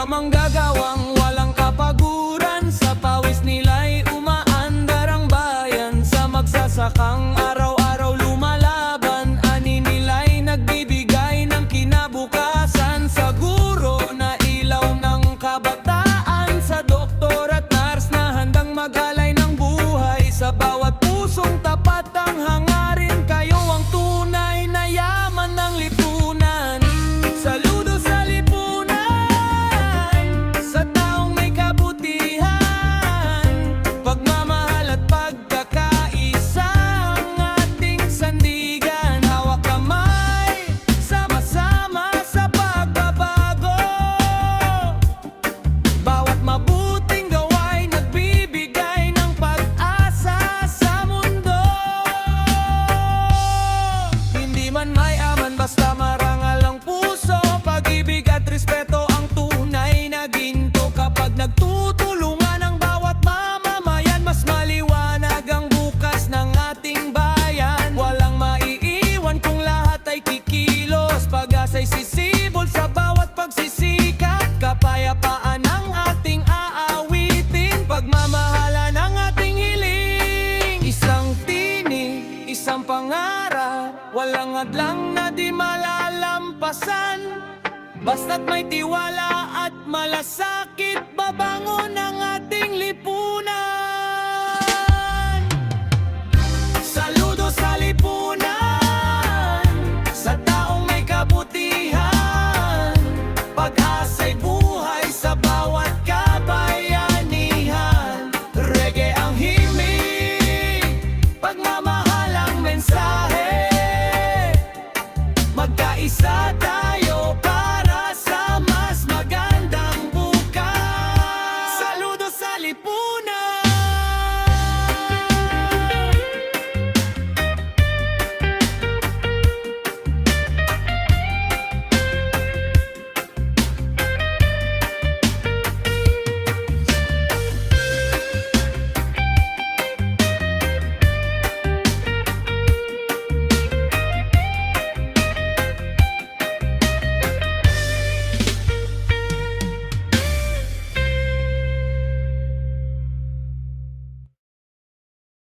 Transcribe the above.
Mga manggagawang walang kapaguran, sa pawis nila'y umaandar ang bayan. Sa magsasakang araw-araw lumalaban, ani nila'y nagbibigay ng kinabukasan. Sa guro na ilaw ng kabataan, sa doktor at nurse na handang mag-alay ng buhay. Sa bawat pusong tapat ang hangarin, kayo ang tunay na yaman ng lipunan. Saludo sa lipunan, sa taong may kabutihan, pagmamahal at pagkakaisa ang ating sandigan. Hawak kamay, sama-sama sa pagbabago, bawat mabuting gawa'y nagbibigay ng pag-asa sa mundo. Hindi man mayaman, basta marangal ang puso, pag-ibig at respeto ang tunay na ginto. Kapag nagtutulungan ang bawat mamamayan, mas maliwanag ang bukas ng ating bayan. Walang maiiwan kung lahat ay kikilos, pag-asa'y sisibol sa bawat pagsisikap. Kapayapaan ang ating aawitin, pagmamahalan ang ating hiling. Isang tinig, isang pangarap, walang hadlang na di malalampasan. Basta't may tiwala at malasakit, babangon ang